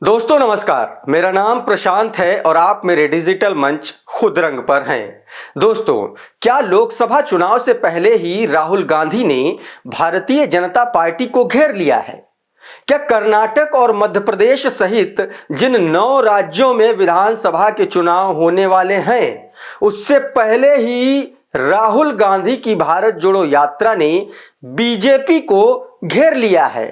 दोस्तों नमस्कार, मेरा नाम प्रशांत है और आप मेरे डिजिटल मंच खुद रंग पर हैं। दोस्तों, क्या लोकसभा चुनाव से पहले ही राहुल गांधी ने भारतीय जनता पार्टी को घेर लिया है? क्या कर्नाटक और मध्य प्रदेश सहित जिन 9 राज्यों में विधानसभा के चुनाव होने वाले हैं, उससे पहले ही राहुल गांधी की भारत जोड़ो यात्रा ने बीजेपी को घेर लिया है?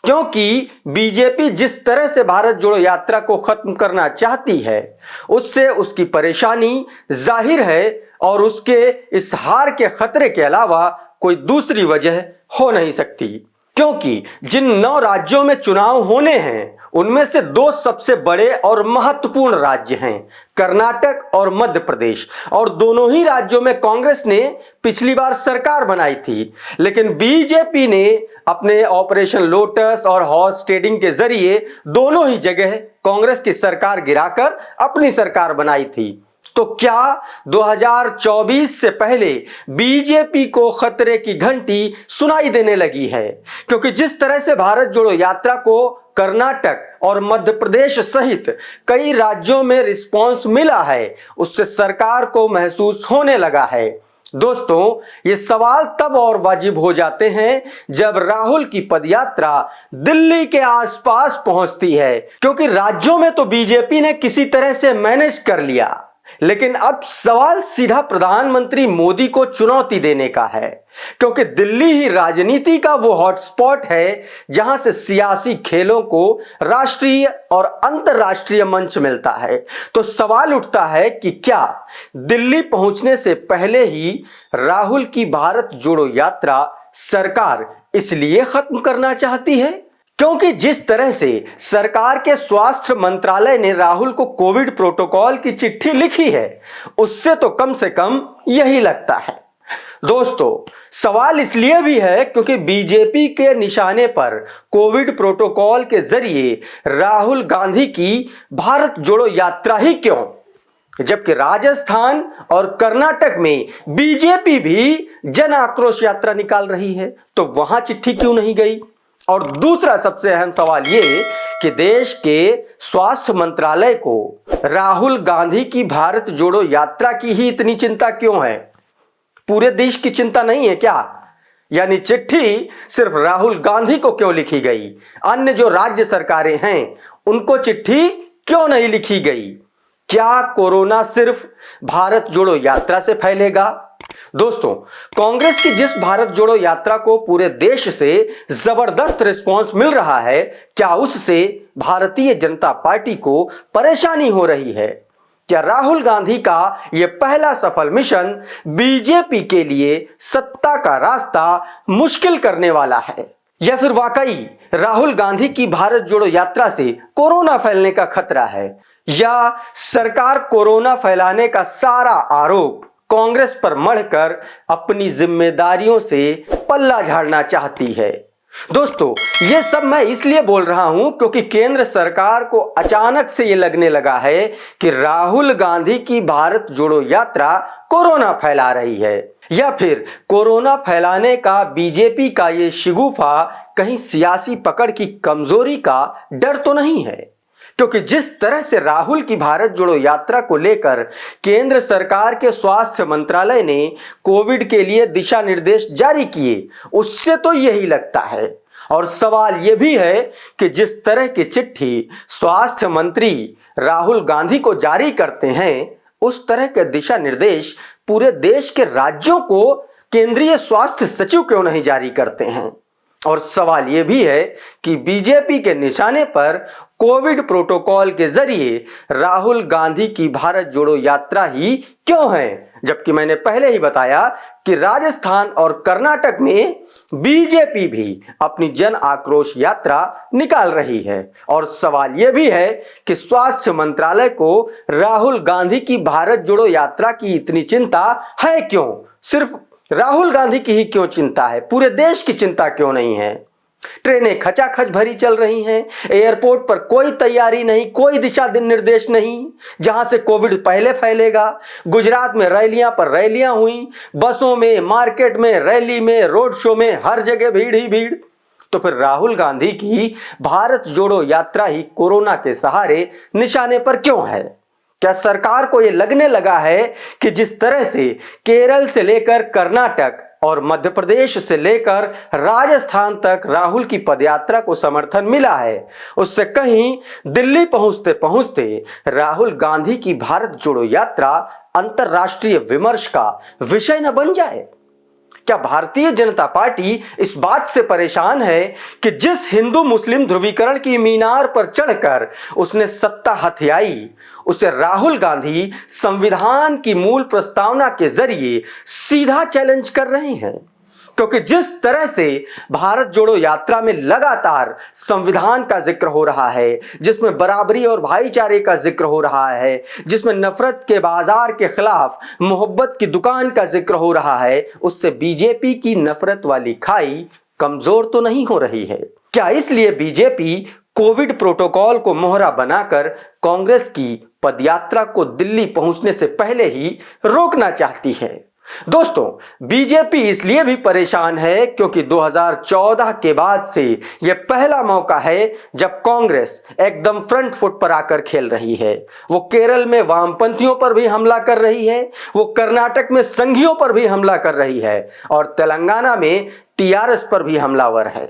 क्योंकि बीजेपी जिस तरह से भारत जोड़ो यात्रा को खत्म करना चाहती है, उससे उसकी परेशानी जाहिर है और उसके इस हार के खतरे के अलावा कोई दूसरी वजह हो नहीं सकती। क्योंकि जिन 9 राज्यों में चुनाव होने हैं, उनमें से 2 सबसे बड़े और महत्वपूर्ण राज्य हैं, कर्नाटक और मध्य प्रदेश। और दोनों ही राज्यों में कांग्रेस ने पिछली बार सरकार बनाई थी, लेकिन बीजेपी ने अपने ऑपरेशन लोटस और हॉर्स ट्रेडिंग के जरिए दोनों ही जगह कांग्रेस की सरकार गिराकर अपनी सरकार बनाई थी। तो क्या 2024 से पहले बीजेपी को खतरे की घंटी सुनाई देने लगी है? क्योंकि जिस तरह से भारत जोड़ो यात्रा को कर्नाटक और मध्य प्रदेश सहित कई राज्यों में रिस्पांस मिला है, उससे सरकार को महसूस होने लगा है। दोस्तों, ये सवाल तब और वाजिब हो जाते हैं जब राहुल की पदयात्रा दिल्ली के आसपास पहुंचती है, क्योंकि राज्यों में तो बीजेपी ने किसी तरह से मैनेज कर लिया, लेकिन अब सवाल सीधा प्रधानमंत्री मोदी को चुनौती देने का है। क्योंकि दिल्ली ही राजनीति का वो हॉटस्पॉट है जहां से सियासी खेलों को राष्ट्रीय और अंतर्राष्ट्रीय मंच मिलता है। तो सवाल उठता है कि क्या दिल्ली पहुंचने से पहले ही राहुल की भारत जोड़ो यात्रा सरकार इसलिए खत्म करना चाहती है क्योंकि जिस तरह से सरकार के स्वास्थ्य मंत्रालय ने राहुल को कोविड प्रोटोकॉल की चिट्ठी लिखी है, उससे तो कम से कम यही लगता है। दोस्तों, सवाल इसलिए भी है क्योंकि बीजेपी के निशाने पर कोविड प्रोटोकॉल के जरिए राहुल गांधी की भारत जोड़ो यात्रा ही क्यों, जबकि राजस्थान और कर्नाटक में बीजेपी भी जन आक्रोश यात्रा निकाल रही है, तो वहां चिट्ठी क्यों नहीं गई? और दूसरा सबसे अहम सवाल ये कि देश के स्वास्थ्य मंत्रालय को राहुल गांधी की भारत जोड़ो यात्रा की ही इतनी चिंता क्यों है? पूरे देश की चिंता नहीं है क्या? यानी चिट्ठी सिर्फ राहुल गांधी को क्यों लिखी गई? अन्य जो राज्य सरकारें हैं, उनको चिट्ठी क्यों नहीं लिखी गई? क्या कोरोना सिर्फ भारत जोड़ो यात्रा से फैलेगा? दोस्तों, कांग्रेस की जिस भारत जोड़ो यात्रा को पूरे देश से जबरदस्त रिस्पांस मिल रहा है, क्या उससे भारतीय जनता पार्टी को परेशानी हो रही है? क्या राहुल गांधी का यह पहला सफल मिशन बीजेपी के लिए सत्ता का रास्ता मुश्किल करने वाला है? या फिर वाकई राहुल गांधी की भारत जोड़ो यात्रा से कोरोना फैलने का खतरा है? या सरकार कोरोना फैलाने का सारा आरोप कांग्रेस पर मढ़कर अपनी जिम्मेदारियों से पल्ला झाड़ना चाहती है? दोस्तों, ये सब मैं इसलिए बोल रहा हूं क्योंकि केंद्र सरकार को अचानक से ये लगने लगा है कि राहुल गांधी की भारत जोड़ो यात्रा कोरोना फैला रही है, या फिर कोरोना फैलाने का बीजेपी का ये शिगुफा कहीं सियासी पकड़ की कमजोरी का डर तो नहीं है? क्योंकि जिस तरह से राहुल की भारत जोड़ो यात्रा को लेकर केंद्र सरकार के स्वास्थ्य मंत्रालय ने कोविड के लिए दिशा निर्देश जारी किए, उससे तो यही लगता है। और सवाल यह भी है कि जिस तरह की चिट्ठी स्वास्थ्य मंत्री राहुल गांधी को जारी करते हैं, उस तरह के दिशा निर्देश पूरे देश के राज्यों को केंद्रीय स्वास्थ्य सचिव क्यों नहीं जारी करते हैं? और सवाल यह भी है कि बीजेपी के निशाने पर कोविड प्रोटोकॉल के जरिए राहुल गांधी की भारत जोड़ो यात्रा ही क्यों है, जबकि मैंने पहले ही बताया कि राजस्थान और कर्नाटक में बीजेपी भी अपनी जन आक्रोश यात्रा निकाल रही है। और सवाल यह भी है कि स्वास्थ्य मंत्रालय को राहुल गांधी की भारत जोड़ो यात्रा की इतनी चिंता है क्यों? सिर्फ राहुल गांधी की ही क्यों चिंता है? पूरे देश की चिंता क्यों नहीं है? ट्रेनें खचाखच भरी चल रही हैं, एयरपोर्ट पर कोई तैयारी नहीं, कोई दिशा निर्देश नहीं जहां से कोविड पहले फैलेगा। गुजरात में रैलियां पर रैलियां हुई, बसों में, मार्केट में, रैली में, रोड शो में, हर जगह भीड़ ही भीड़। तो फिर राहुल गांधी की भारत जोड़ो यात्रा ही कोरोना के सहारे निशाने पर क्यों है? क्या सरकार को यह लगने लगा है कि जिस तरह से केरल से लेकर कर्नाटक और मध्य प्रदेश से लेकर राजस्थान तक राहुल की पदयात्रा को समर्थन मिला है, उससे कहीं दिल्ली पहुंचते पहुंचते राहुल गांधी की भारत जोड़ो यात्रा अंतरराष्ट्रीय विमर्श का विषय न बन जाए? क्या भारतीय जनता पार्टी इस बात से परेशान है कि जिस हिंदू मुस्लिम ध्रुवीकरण की मीनार पर चढ़कर उसने सत्ता हथियाई, उसे राहुल गांधी संविधान की मूल प्रस्तावना के जरिए सीधा चैलेंज कर रहे हैं? क्योंकि जिस तरह से भारत जोड़ो यात्रा में लगातार संविधान का जिक्र हो रहा है, जिसमें बराबरी और भाईचारे का जिक्र हो रहा है, जिसमें नफरत के बाजार के खिलाफ मोहब्बत की दुकान का जिक्र हो रहा है, उससे बीजेपी की नफरत वाली खाई कमजोर तो नहीं हो रही है? क्या इसलिए बीजेपी कोविड प्रोटोकॉल को मोहरा बनाकर कांग्रेस की पदयात्रा को दिल्ली पहुंचने से पहले ही रोकना चाहती है? दोस्तों, बीजेपी इसलिए भी परेशान है क्योंकि 2014 के बाद से यह पहला मौका है जब कांग्रेस एकदम फ्रंट फुट पर आकर खेल रही है। वो केरल में वामपंथियों पर भी हमला कर रही है, वो कर्नाटक में संघियों पर भी हमला कर रही है और तेलंगाना में टीआरएस पर भी हमलावर है।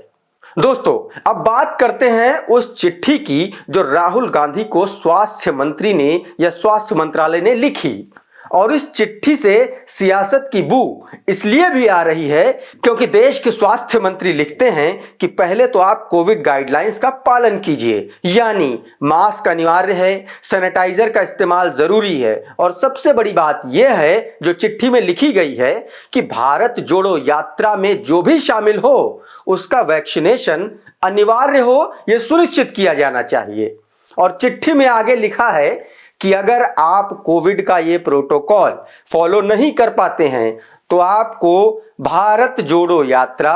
दोस्तों, अब बात करते हैं उस चिट्ठी की जो राहुल गांधी को स्वास्थ्य मंत्री ने या स्वास्थ्य मंत्रालय ने लिखी। और इस चिट्ठी से सियासत की बू इसलिए भी आ रही है क्योंकि देश के स्वास्थ्य मंत्री लिखते हैं कि पहले तो आप कोविड गाइडलाइंस का पालन कीजिए, यानी मास्क अनिवार्य है, सैनिटाइजर का इस्तेमाल जरूरी है, और सबसे बड़ी बात यह है जो चिट्ठी में लिखी गई है कि भारत जोड़ो यात्रा में जो भी शामिल हो उसका वैक्सीनेशन अनिवार्य हो, यह सुनिश्चित किया जाना चाहिए। और चिट्ठी में आगे लिखा है कि अगर आप कोविड का ये प्रोटोकॉल फॉलो नहीं कर पाते हैं तो आपको भारत जोड़ो यात्रा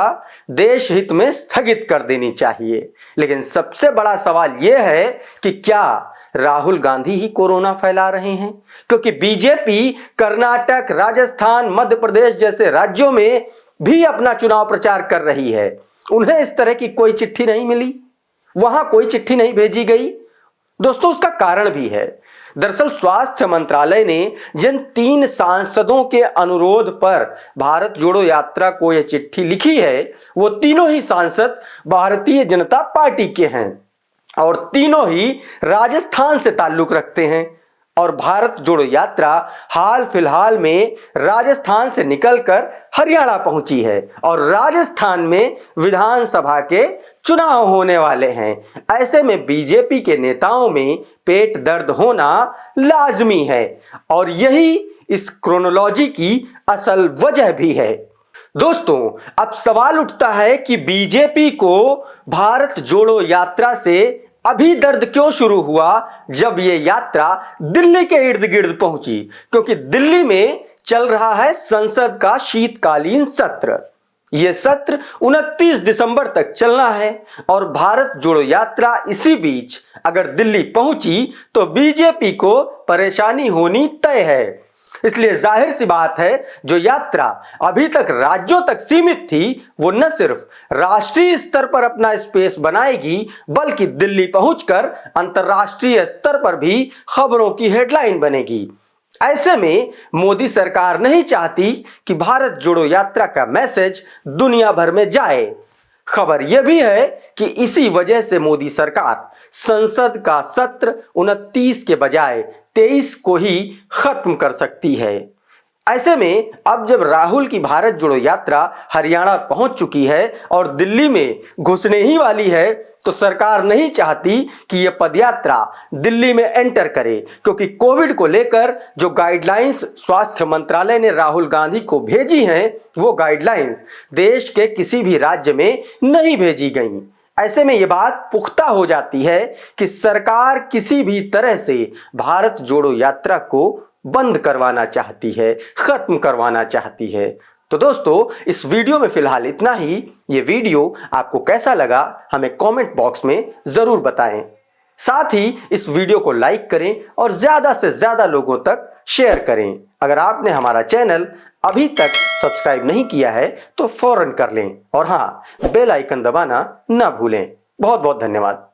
देश हित में स्थगित कर देनी चाहिए। लेकिन सबसे बड़ा सवाल यह है कि क्या राहुल गांधी ही कोरोना फैला रहे हैं? क्योंकि बीजेपी कर्नाटक, राजस्थान, मध्य प्रदेश जैसे राज्यों में भी अपना चुनाव प्रचार कर रही है। उन्हें इस तरह की कोई चिट्ठी नहीं मिली, वहां कोई चिट्ठी नहीं भेजी गई। दोस्तों, उसका कारण भी है। दरअसल स्वास्थ्य मंत्रालय ने जिन 3 सांसदों के अनुरोध पर भारत जोड़ो यात्रा को यह चिट्ठी लिखी है, वो तीनों ही सांसद भारतीय जनता पार्टी के हैं और तीनों ही राजस्थान से ताल्लुक रखते हैं। और भारत जोड़ो यात्रा हाल फिलहाल में राजस्थान से निकलकर हरियाणा पहुंची है और राजस्थान में विधानसभा के चुनाव होने वाले हैं। ऐसे में बीजेपी के नेताओं में पेट दर्द होना लाजमी है और यही इस क्रोनोलॉजी की असल वजह भी है। दोस्तों, अब सवाल उठता है कि बीजेपी को भारत जोड़ो यात्रा से अभी दर्द क्यों शुरू हुआ जब यह यात्रा दिल्ली के इर्द गिर्द पहुंची? क्योंकि दिल्ली में चल रहा है संसद का शीतकालीन सत्र। यह सत्र 29 दिसंबर तक चलना है और भारत जोड़ो यात्रा इसी बीच अगर दिल्ली पहुंची तो बीजेपी को परेशानी होनी तय है। इसलिए जाहिर सी बात है जो यात्रा अभी तक राज्यों तक सीमित थी वो न सिर्फ राष्ट्रीय स्तर पर अपना स्पेस बनाएगी बल्कि दिल्ली पहुंचकर अंतर्राष्ट्रीय स्तर पर भी खबरों की हेडलाइन बनेगी। ऐसे में मोदी सरकार नहीं चाहती कि भारत जोड़ो यात्रा का मैसेज दुनिया भर में जाए। खबर यह भी है कि इसी वजह से मोदी सरकार संसद का सत्र 29 के बजाय 23 को ही खत्म कर सकती है। ऐसे में अब जब राहुल की भारत जोड़ो यात्रा हरियाणा पहुंच चुकी है और दिल्ली में घुसने ही वाली है तो सरकार नहीं चाहती कि यह पदयात्रा दिल्ली में एंटर करे, क्योंकि कोविड को लेकर जो गाइडलाइंस स्वास्थ्य मंत्रालय ने राहुल गांधी को भेजी हैं वो गाइडलाइंस देश के किसी भी राज्य में नहीं भेजी गई। ऐसे में यह बात पुख्ता हो जाती है कि सरकार किसी भी तरह से भारत जोड़ो यात्रा को बंद करवाना चाहती है, खत्म करवाना चाहती है। तो दोस्तों, इस वीडियो में फिलहाल इतना ही। ये वीडियो आपको कैसा लगा हमें कमेंट बॉक्स में जरूर बताएं। साथ ही इस वीडियो को लाइक करें और ज्यादा से ज्यादा लोगों तक शेयर करें। अगर आपने हमारा चैनल अभी तक सब्सक्राइब नहीं किया है तो फौरन कर लें और हाँ, बेल आइकन दबाना ना भूलें। बहुत बहुत धन्यवाद।